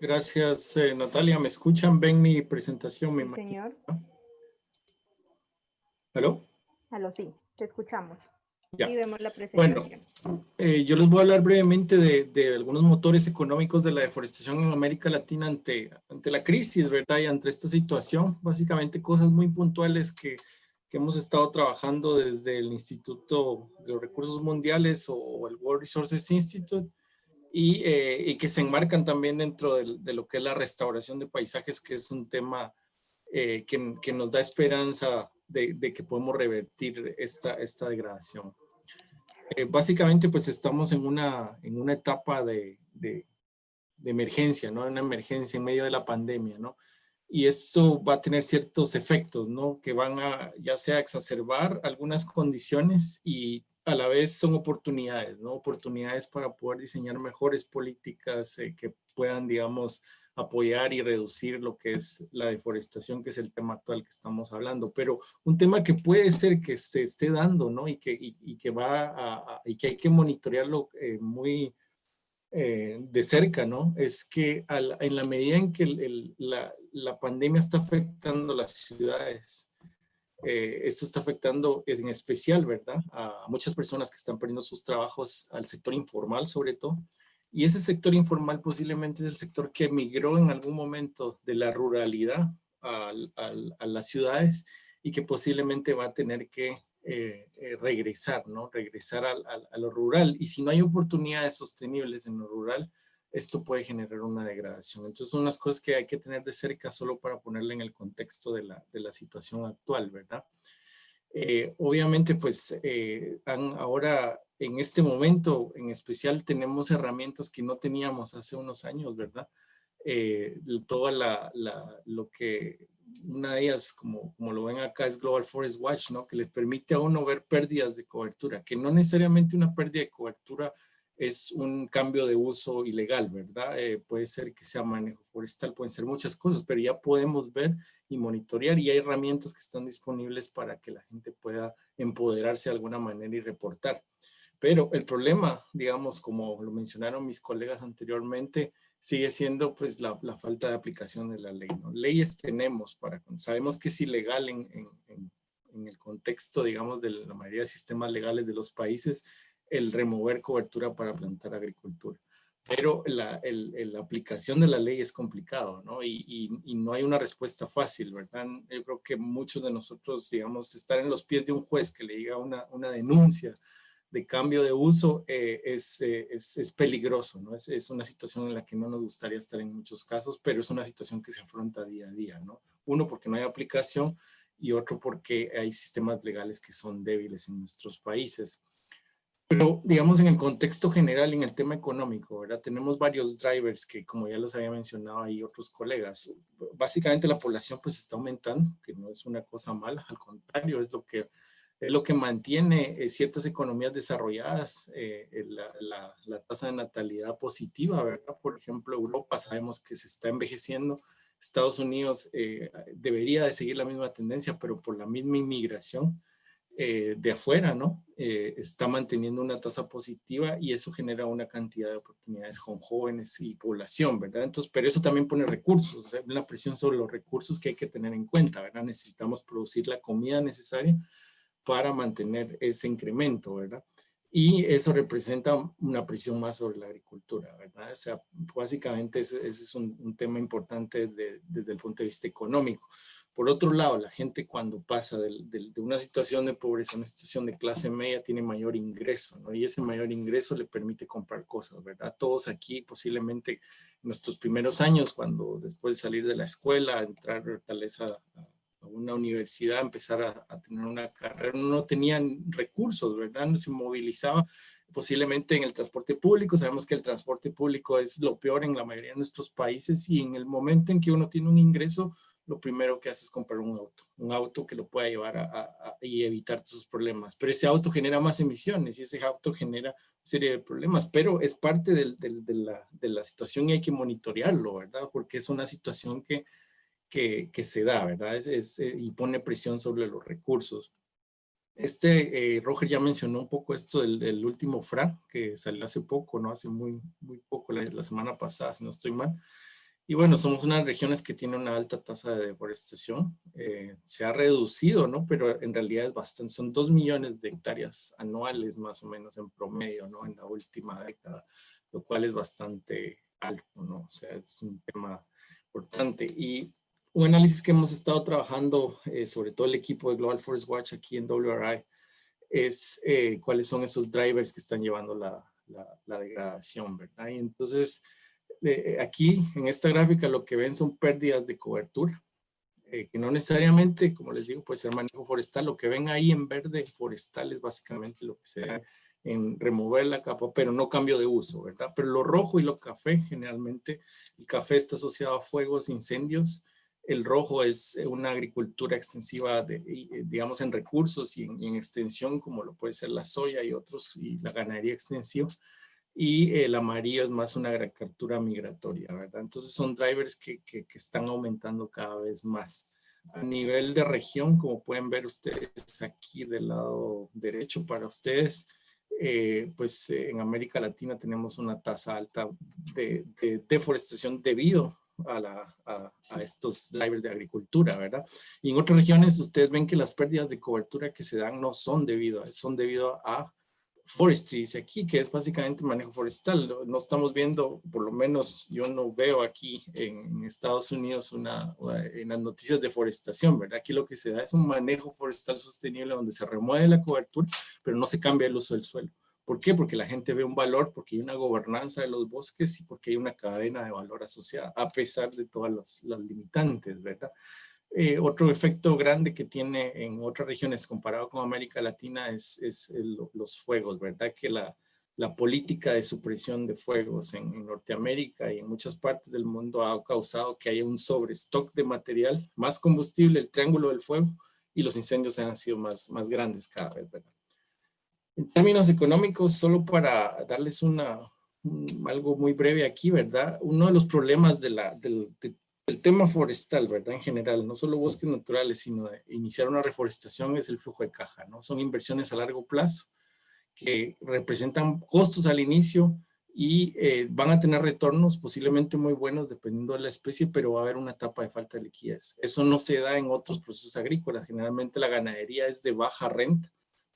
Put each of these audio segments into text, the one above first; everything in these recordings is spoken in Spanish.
Gracias, Natalia. ¿Me escuchan? ¿Ven mi presentación? Me Sí, imagino, señor. ¿no? ¿Aló? Aló, sí, te escuchamos. Y Ya. vemos la Bueno, presentación. yo les voy a hablar brevemente de algunos motores económicos de la deforestación en América Latina ante la crisis, ¿verdad? Y ante esta situación. Básicamente cosas muy puntuales que hemos estado trabajando desde el Instituto de los Recursos Mundiales o el World Resources Institute y que se enmarcan también dentro de lo que es la restauración de paisajes, que es un tema que nos da esperanza de que podemos revertir esta degradación. Básicamente, pues estamos en una etapa de emergencia, ¿no? Una emergencia en medio de la pandemia, ¿no? Y esto va a tener ciertos efectos, ¿no? Que van a ya sea exacerbar algunas condiciones y a la vez son oportunidades, ¿no? Oportunidades para poder diseñar mejores políticas que puedan, digamos, apoyar y reducir lo que es la deforestación, que es el tema actual que estamos hablando. Pero un tema que puede ser que se esté dando, ¿no? Y que y que hay que monitorearlo muy de cerca, ¿no? Es que en la medida en que la pandemia está afectando las ciudades, esto está afectando en especial, ¿verdad? A muchas personas que están perdiendo sus trabajos, al sector informal sobre todo. Y ese sector informal posiblemente es el sector que emigró en algún momento de la ruralidad a las ciudades y que posiblemente va a tener que regresar, ¿no? Regresar a lo rural. Y si no hay oportunidades sostenibles en lo rural, esto puede generar una degradación. Entonces son unas cosas que hay que tener de cerca solo para ponerle en el contexto de la situación actual, ¿verdad? Obviamente, pues ahora en este momento en especial tenemos herramientas que no teníamos hace unos años, ¿verdad? Toda lo que una de ellas, como lo ven acá, es Global Forest Watch, ¿no? Que les permite a uno ver pérdidas de cobertura, que no necesariamente una pérdida de cobertura es un cambio de uso ilegal, ¿verdad? Puede ser que sea manejo forestal, pueden ser muchas cosas, pero ya podemos ver y monitorear y hay herramientas que están disponibles para que la gente pueda empoderarse de alguna manera y reportar. Pero el problema, digamos, como lo mencionaron mis colegas anteriormente, sigue siendo pues la falta de aplicación de la ley, ¿no? Leyes tenemos sabemos que es ilegal en el contexto, digamos, de la mayoría de sistemas legales de los países, el remover cobertura para plantar agricultura. Pero la aplicación de la ley es complicado, ¿no? Y no hay una respuesta fácil, ¿verdad? Yo creo que muchos de nosotros, digamos, estar en los pies de un juez que le diga una denuncia de cambio de uso es peligroso, ¿no? Es una situación en la que no nos gustaría estar en muchos casos, pero es una situación que se afronta día a día, ¿no? Uno, porque no hay aplicación y otro porque hay sistemas legales que son débiles en nuestros países. Pero, digamos, en el contexto general, en el tema económico, ¿verdad? Tenemos varios drivers que, como ya los había mencionado ahí otros colegas, básicamente la población pues está aumentando, que no es una cosa mala, al contrario, es lo que mantiene ciertas economías desarrolladas, la tasa de natalidad positiva, ¿verdad? Por ejemplo, Europa sabemos que se está envejeciendo, Estados Unidos debería de seguir la misma tendencia, pero por la misma inmigración de afuera, ¿no? Está manteniendo una tasa positiva y eso genera una cantidad de oportunidades con jóvenes y población, ¿verdad? Entonces, pero eso también pone recursos, ¿verdad? Una presión sobre los recursos que hay que tener en cuenta, ¿verdad? Necesitamos producir la comida necesaria para mantener ese incremento, ¿verdad? Y eso representa una presión más sobre la agricultura, ¿verdad? O sea, básicamente ese es un tema importante desde el punto de vista económico. Por otro lado, la gente cuando pasa de una situación de pobreza a una situación de clase media tiene mayor ingreso, ¿no? Y ese mayor ingreso le permite comprar cosas, ¿verdad? Todos aquí posiblemente en nuestros primeros años, cuando después de salir de la escuela, entrar tal vez a una universidad, empezar a tener una carrera, no tenían recursos, ¿verdad? No se movilizaba posiblemente en el transporte público. Sabemos que el transporte público es lo peor en la mayoría de nuestros países y en el momento en que uno tiene un ingreso, lo primero que hace es comprar un auto que lo pueda llevar y evitar todos esos problemas. Pero ese auto genera más emisiones y ese auto genera una serie de problemas, pero es parte de la situación y hay que monitorearlo, ¿verdad? Porque es una situación que se da, ¿verdad? Y pone presión sobre los recursos. Roger ya mencionó un poco esto del último FRA que salió hace poco, ¿no? Hace muy poco, la semana pasada, si no estoy mal. Y bueno, somos unas regiones que tienen una alta tasa de deforestación. Se ha reducido, ¿no? Pero en realidad es bastante, son 2 millones de hectáreas anuales más o menos en promedio, ¿no? En la última década, lo cual es bastante alto, ¿no? O sea, es un tema importante. Y un análisis que hemos estado trabajando, sobre todo el equipo de Global Forest Watch aquí en WRI, es cuáles son esos drivers que están llevando la degradación, ¿verdad? Y entonces, aquí en esta gráfica lo que ven son pérdidas de cobertura, que no necesariamente, como les digo, puede ser manejo forestal. Lo que ven ahí en verde forestal es básicamente lo que se da en remover la capa, pero no cambio de uso, ¿verdad? Pero lo rojo y lo café, generalmente, el café está asociado a fuegos, incendios. El rojo es una agricultura extensiva, digamos, en recursos y en extensión, como lo puede ser la soya y otros, y la ganadería extensiva. Y el amarillo es más una agricultura migratoria, ¿verdad? Entonces son drivers que están aumentando cada vez más. A nivel de región, como pueden ver ustedes aquí del lado derecho para ustedes, pues en América Latina tenemos una tasa alta de deforestación debido a estos drivers de agricultura, ¿verdad? Y en otras regiones ustedes ven que las pérdidas de cobertura que se dan no son debido a forestry, dice aquí, que es básicamente manejo forestal. No estamos viendo, por lo menos yo no veo aquí en Estados Unidos en las noticias de forestación, ¿verdad? Aquí lo que se da es un manejo forestal sostenible donde se remueve la cobertura, pero no se cambia el uso del suelo. ¿Por qué? Porque la gente ve un valor, porque hay una gobernanza de los bosques y porque hay una cadena de valor asociada, a pesar de todas las limitantes, ¿verdad? Otro efecto grande que tiene en otras regiones comparado con América Latina es los fuegos, ¿verdad? Que la política de supresión de fuegos en Norteamérica y en muchas partes del mundo ha causado que haya un sobrestock de material, más combustible, el triángulo del fuego, y los incendios han sido más grandes cada vez, ¿verdad? En términos económicos, solo para darles algo muy breve aquí, ¿verdad? Uno de los problemas del tema forestal, ¿verdad? En general, no solo bosques naturales, sino de iniciar una reforestación es el flujo de caja, ¿no? Son inversiones a largo plazo que representan costos al inicio y van a tener retornos posiblemente muy buenos dependiendo de la especie, pero va a haber una etapa de falta de liquidez. Eso no se da en otros procesos agrícolas. Generalmente la ganadería es de baja renta,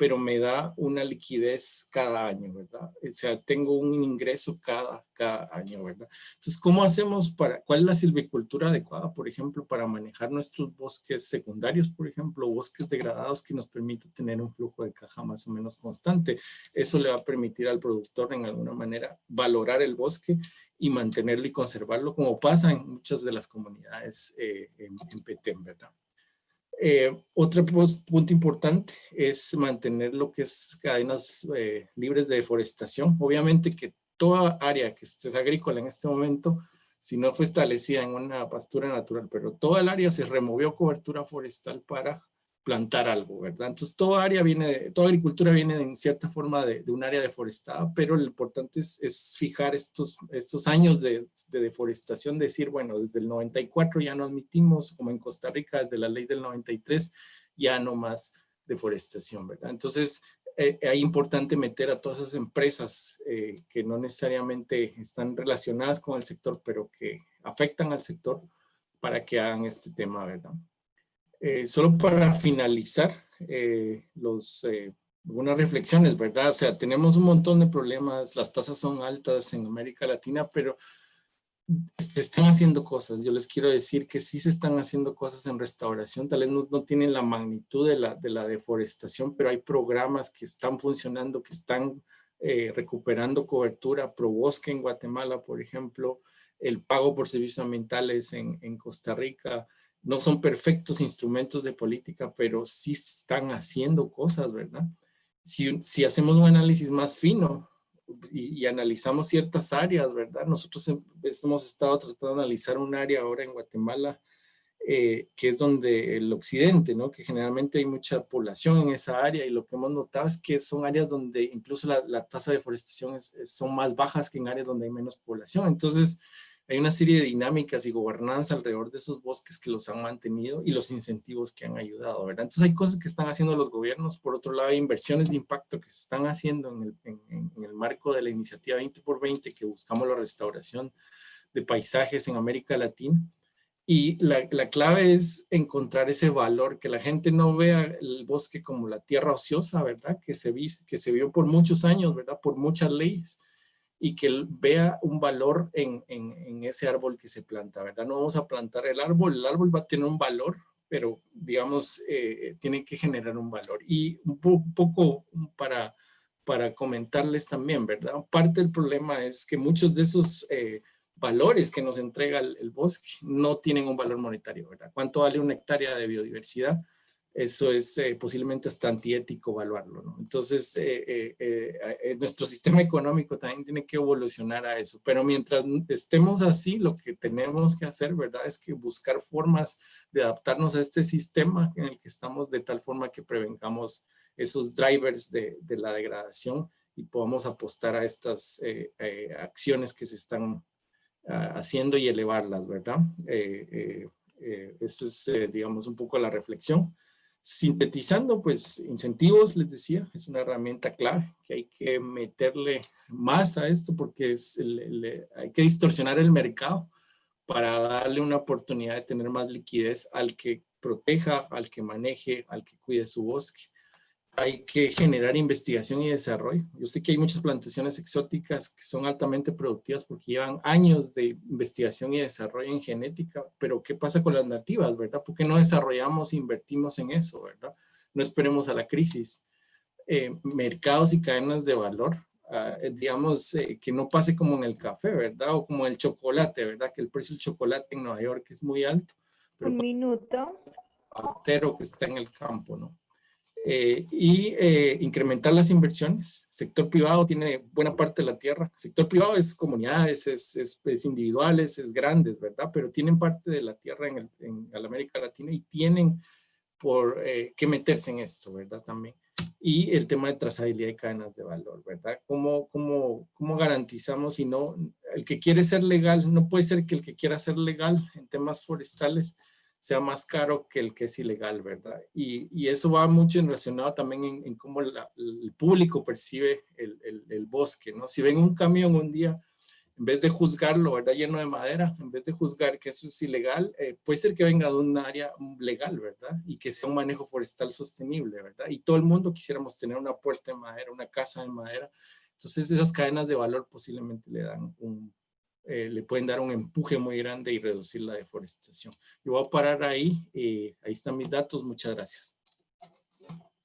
pero me da una liquidez cada año, ¿verdad? O sea, tengo un ingreso cada año, ¿verdad? Entonces, ¿cómo hacemos cuál es la silvicultura adecuada, por ejemplo, para manejar nuestros bosques secundarios, por ejemplo, bosques degradados que nos permite tener un flujo de caja más o menos constante? Eso le va a permitir al productor, en alguna manera, valorar el bosque y mantenerlo y conservarlo, como pasa en muchas de las comunidades en Petén, ¿verdad? Otro punto importante es mantener lo que es cadenas libres de deforestación. Obviamente que toda área que esté agrícola en este momento, si no fue establecida en una pastura natural, pero toda el área se removió cobertura forestal para plantar algo, ¿verdad? Entonces toda agricultura viene en cierta forma de un área deforestada, pero lo importante es fijar estos años de deforestación, decir, bueno, desde el 94 ya no admitimos, como en Costa Rica, desde la ley del 93, ya no más deforestación, ¿verdad? Entonces, es importante meter a todas esas empresas que no necesariamente están relacionadas con el sector, pero que afectan al sector para que hagan este tema, ¿verdad? Solo para finalizar, algunas reflexiones, ¿verdad? O sea, tenemos un montón de problemas, las tasas son altas en América Latina, pero se están haciendo cosas. Yo les quiero decir que sí se están haciendo cosas en restauración, tal vez no tienen la magnitud de la deforestación, pero hay programas que están funcionando, que están recuperando cobertura pro bosque en Guatemala, por ejemplo, el pago por servicios ambientales en Costa Rica. No son perfectos instrumentos de política, pero sí están haciendo cosas, ¿verdad? Si hacemos un análisis más fino y analizamos ciertas áreas, ¿verdad? Nosotros hemos estado tratando de analizar un área ahora en Guatemala, que es donde el occidente, ¿no? Que generalmente hay mucha población en esa área, y lo que hemos notado es que son áreas donde incluso la tasa de deforestación son más bajas que en áreas donde hay menos población. Entonces, hay una serie de dinámicas y gobernanza alrededor de esos bosques que los han mantenido y los incentivos que han ayudado, ¿verdad? Entonces hay cosas que están haciendo los gobiernos. Por otro lado, hay inversiones de impacto que se están haciendo en el marco de la iniciativa 20 por 20, que buscamos la restauración de paisajes en América Latina. Y la clave es encontrar ese valor, que la gente no vea el bosque como la tierra ociosa, ¿verdad? Que se vio por muchos años, ¿verdad? Por muchas leyes, y que él vea un valor en ese árbol que se planta, ¿verdad? No vamos a plantar el árbol va a tener un valor, pero digamos, tiene que generar un valor. Y un poco para comentarles también, ¿verdad? Parte del problema es que muchos de esos valores que nos entrega el bosque no tienen un valor monetario, ¿verdad? ¿Cuánto vale una hectárea de biodiversidad? Eso es posiblemente hasta antiético evaluarlo, ¿no? Entonces, nuestro sistema económico también tiene que evolucionar a eso. Pero mientras estemos así, lo que tenemos que hacer, ¿verdad? Es que buscar formas de adaptarnos a este sistema en el que estamos, de tal forma que prevengamos esos drivers de la degradación y podamos apostar a estas acciones que se están haciendo y elevarlas, ¿verdad? Eso es, digamos, un poco la reflexión. Sintetizando, pues, incentivos, les decía, es una herramienta clave que hay que meterle más a esto porque hay que distorsionar el mercado para darle una oportunidad de tener más liquidez al que proteja, al que maneje, al que cuide su bosque. Hay que generar investigación y desarrollo. Yo sé que hay muchas plantaciones exóticas que son altamente productivas porque llevan años de investigación y desarrollo en genética, pero ¿qué pasa con las nativas, verdad? ¿Por qué no desarrollamos e invertimos en eso, verdad? No esperemos a la crisis. Mercados y cadenas de valor, digamos, que no pase como en el café, ¿verdad? O como el chocolate, ¿verdad? Que el precio del chocolate en Nueva York es muy alto. Pero un minuto. Altero que está en el campo, ¿no? Incrementar las inversiones. Sector privado tiene buena parte de la tierra. Sector privado es comunidades, es individuales, es grandes, ¿verdad? Pero tienen parte de la tierra en la América Latina y tienen que meterse en esto, ¿verdad? También. Y el tema de trazabilidad de cadenas de valor, ¿verdad? ¿Cómo garantizamos? El que quiere ser legal, no puede ser que el que quiera ser legal en temas forestales sea más caro que el que es ilegal, ¿verdad? Y eso va mucho relacionado también en cómo el público percibe el bosque, ¿no? Si ven un camión un día, en vez de juzgarlo, ¿verdad? Lleno de madera, en vez de juzgar que eso es ilegal, puede ser que venga de un área legal, ¿verdad? Y que sea un manejo forestal sostenible, ¿verdad? Y todo el mundo quisiéramos tener una puerta de madera, una casa de madera. Entonces esas cadenas de valor posiblemente le pueden dar un empuje muy grande y reducir la deforestación. Yo voy a parar ahí. Ahí están mis datos. Muchas gracias.